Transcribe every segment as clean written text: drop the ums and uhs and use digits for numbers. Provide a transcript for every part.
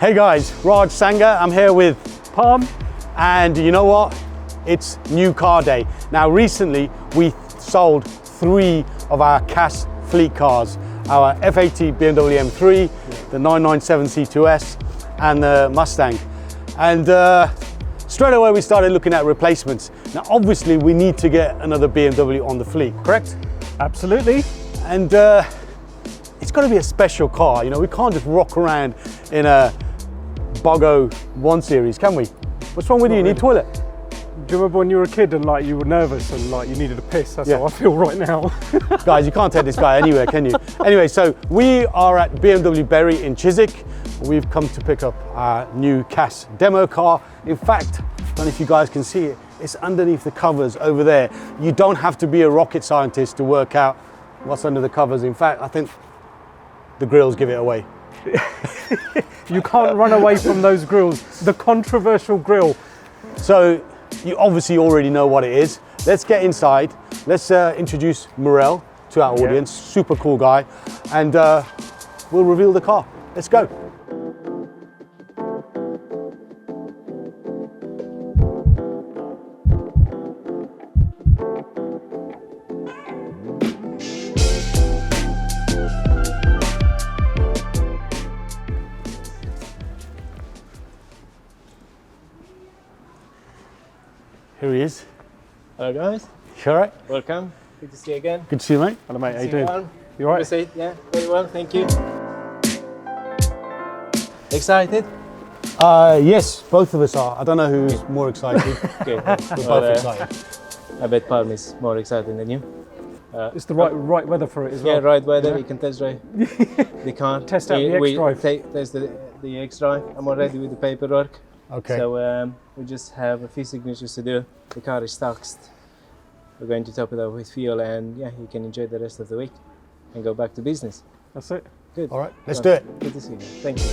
Hey guys, Raj Sanga. I'm here with Parm, and you know what? It's new car day. Now recently we sold 3 of our cash fleet cars, our F80 BMW M3, the 997 C2S and the Mustang. And straight away we started looking at replacements. Now obviously we need to get another BMW on the fleet, correct? Absolutely. And it's got to be a special car. You know, we can't just rock around in a Bogo 1 Series, can we? What's wrong with you? You need toilet? Do you remember when you were a kid and like you were nervous and like you needed a piss? That's how I feel right now. Guys, you can't take this guy anywhere, can you? Anyway, so we are at BMW Bury in Chiswick. We've come to pick up our new CAS demo car. In fact, I don't know if you guys can see it, it's underneath the covers over there. You don't have to be a rocket scientist to work out what's under the covers. In fact, I think the grills give it away. You can't run away from those grills. The controversial grill. So you obviously already know what it is. Let's get inside. Let's introduce Morel to our audience. Super cool guy. And we'll reveal the car. Let's go. Here he is. Hello guys. You all right? Welcome. Good to see you again. Good to see you, mate. Hello mate, how you See you doing? on. You alright? Have a seat. Yeah, very well, thank you. Excited? Yes, both of us are. I don't know who's more excited. Good. We're both excited. I bet Parm is more excited than you. It's the right weather for it as well. Yeah, right weather. You can test drive the car. Test out the X-Drive. Test the X-Drive. I'm already with the paperwork. Okay. So we just have a few signatures to do. The car is taxed. We're going to top it up with fuel, and yeah, you can enjoy the rest of the week and go back to business. That's it. Good. All right, let's do it. Good to see you. Thank you.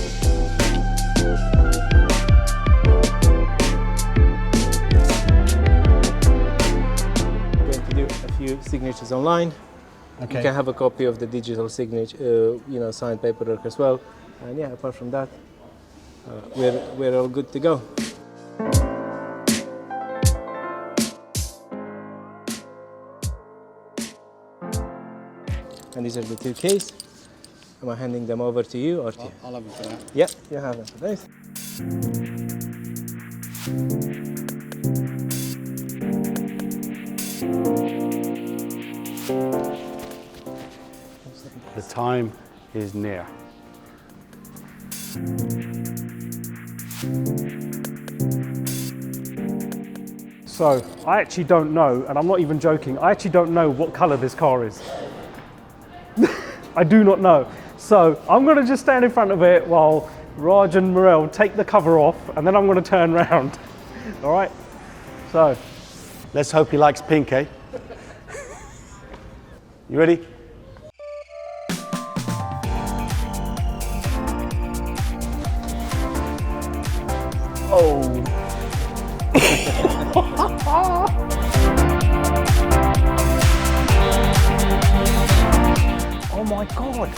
Going to do a few signatures online. Okay. You can have a copy of the digital signature, signed paperwork as well. And yeah, apart from that, we're all good to go. And these are the 2 keys. Am I handing them over to you or to you? I'll have it for that. Yeah, you have them for those. The time is near. So I actually don't know, and I'm not even joking, I actually don't know what colour this car is. I do not know. So I'm going to just stand in front of it while Raj and Morel take the cover off, and then I'm going to turn around. All right? So. Let's hope he likes pink, eh? You ready? Oh. Oh my God.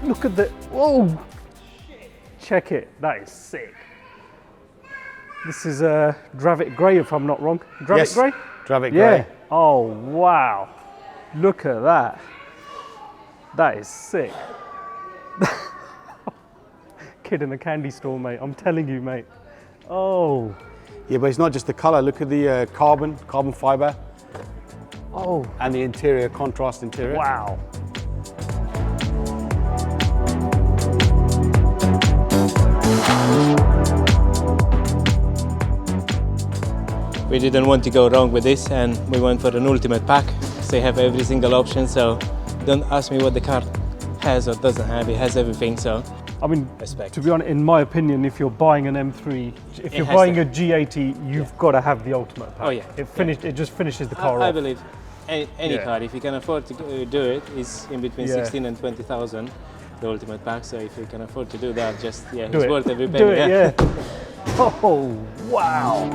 Look at the, whoa. Check it, that is sick. This is Dravit Grey if I'm not wrong. Dravit Yes, Grey? Dravit Yeah. Grey. Oh, wow. Look at that. That is sick. Kid in a candy store, mate. I'm telling you, mate. Oh. Yeah, but it's not just the color. Look at the carbon fiber. Oh. And the interior, contrast interior. Wow. We didn't want to go wrong with this, and we went for an ultimate pack. So they have every single option, so don't ask me what the car has or doesn't have. It has everything, so I mean, respect. to be honest, in my opinion, if you're buying an M3, if you're buying a G80, you've got to have the ultimate pack. Oh yeah. It just finishes the car I off. believe any car, if you can afford to do it, is in between 16 and 20,000, the ultimate pack. So if you can afford to do that, just Do it's it. worth every penny. Do it, yeah. Oh, wow.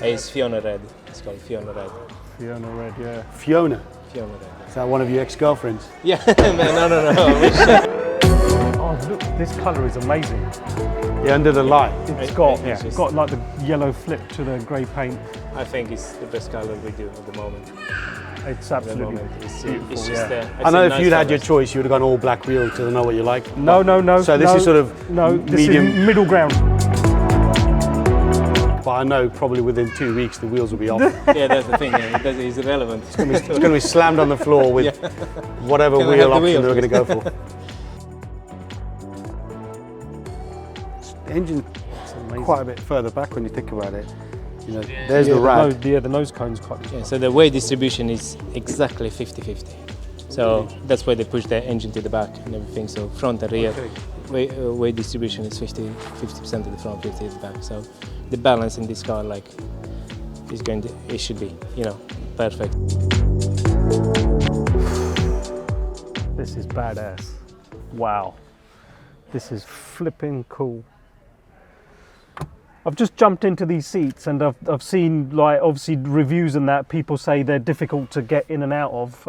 It's Fiona Red. It's called Fiona Red. Fiona Red, yeah. Fiona. Fiona Red. Is that one of your ex-girlfriends? Yeah, no. Oh, look, this colour is amazing. Yeah, under the light. It's got like the yellow flip to the grey paint. I think it's the best color we do at the moment. It's At the absolutely moment, it's beautiful, just yeah. I know if nice you'd had your colours. choice, you would have gone all black wheels because I know what you like. No. So this no, is sort of no, this medium. is middle ground. But I know probably within 2 weeks the wheels will be off. Yeah, that's the thing. Yeah, it's irrelevant. It's going to be slammed on the floor with whatever Can I wheel have the option wheels, they're going to go for. The engine quite a bit further back when you think about it. You know, there's the rad. The nose cone's quite. Yeah, so the weight distribution is exactly 50-50. So that's why they push the engine to the back and everything. So front and rear, weight distribution is 50% at the front, 50 at the back. So the balance in this car, like, is going to, it should be, you know, perfect. This is badass. Wow. This is flipping cool. I've just jumped into these seats and I've seen, like, obviously reviews and that people say they're difficult to get in and out of.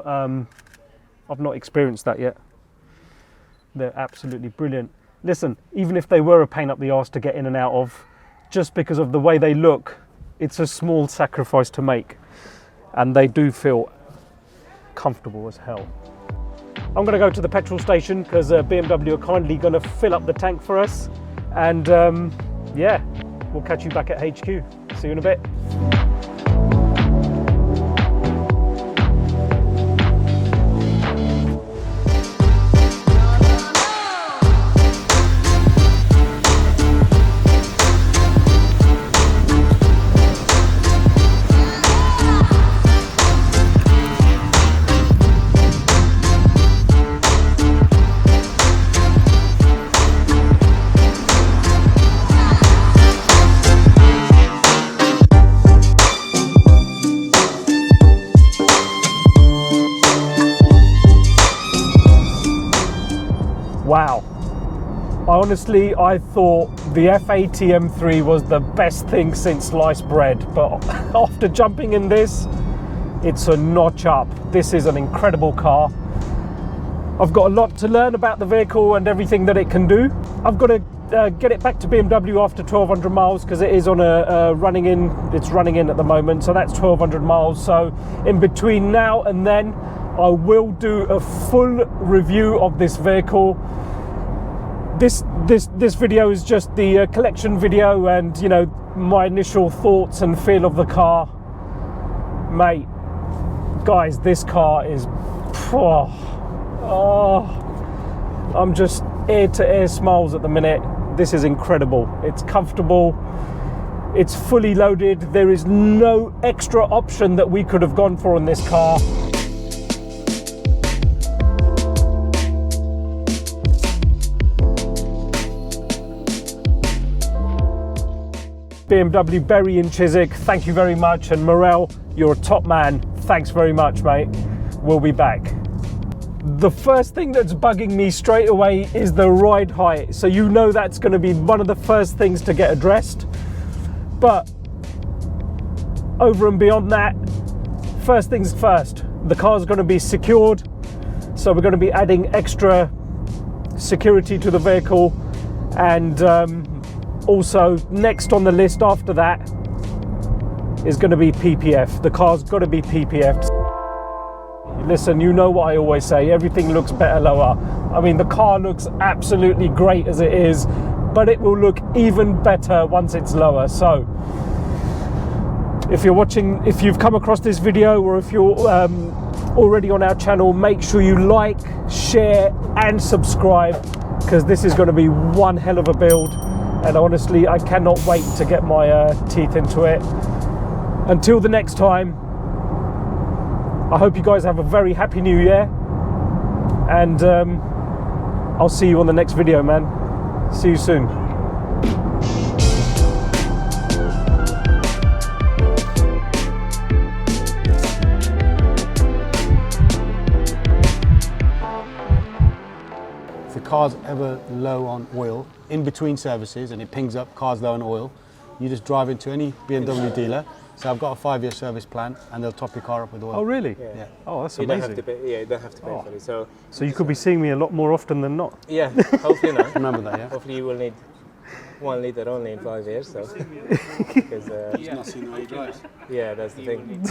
I've not experienced that yet. They're absolutely brilliant. Listen, even if they were a pain up the arse to get in and out of, just because of the way they look, it's a small sacrifice to make. And they do feel comfortable as hell. I'm going to go to the petrol station because BMW are kindly going to fill up the tank for us. And yeah, we'll catch you back at HQ. See you in a bit. Wow. Honestly, I thought the F80 M3 was the best thing since sliced bread, but after jumping in this, it's a notch up. This is an incredible car. I've got a lot to learn about the vehicle and everything that it can do. I've got to get it back to BMW after 1,200 miles because it is on a running in. It's running in at the moment, so that's 1,200 miles. So in between now and then, I will do a full review of this vehicle. This video is just the collection video and, you know, my initial thoughts and feel of the car. Mate, guys, this car is, I'm just ear to ear smiles at the minute. This is incredible. It's comfortable. It's fully loaded. There is no extra option that we could have gone for in this car. BMW Berry in Chiswick, thank you very much. And Morel, you're a top man. Thanks very much, mate. We'll be back. The first thing that's bugging me straight away is the ride height. So you know that's going to be one of the first things to get addressed. But over and beyond that, first things first, the car's going to be secured. So we're going to be adding extra security to the vehicle. And also, next on the list after that is going to be PPF. The car's got to be PPF'd. Listen, you know what I always say, everything looks better lower. I mean, the car looks absolutely great as it is, but it will look even better once it's lower. So, if you're watching, if you've come across this video, or if you're already on our channel, make sure you like, share, and subscribe, because this is going to be one hell of a build. And honestly, I cannot wait to get my teeth into it. Until the next time, I hope you guys have a very happy new year. And I'll see you on the next video, man. See you soon. If the car's ever low on oil, in between services, and it pings up cars low on oil, you just drive into any BMW dealer, So I've got a 5-year service plan, and they'll top your car up with oil. Oh, really? Yeah. Oh, that's You don't have amazing. to pay. Yeah, you don't have to pay for it. So So you could be seeing me a lot more often than not. yeah, hopefully not. Remember that, yeah? Hopefully you will need 1 liter only in 5 years. So because Not seen the way he drives. yeah, that's the thing.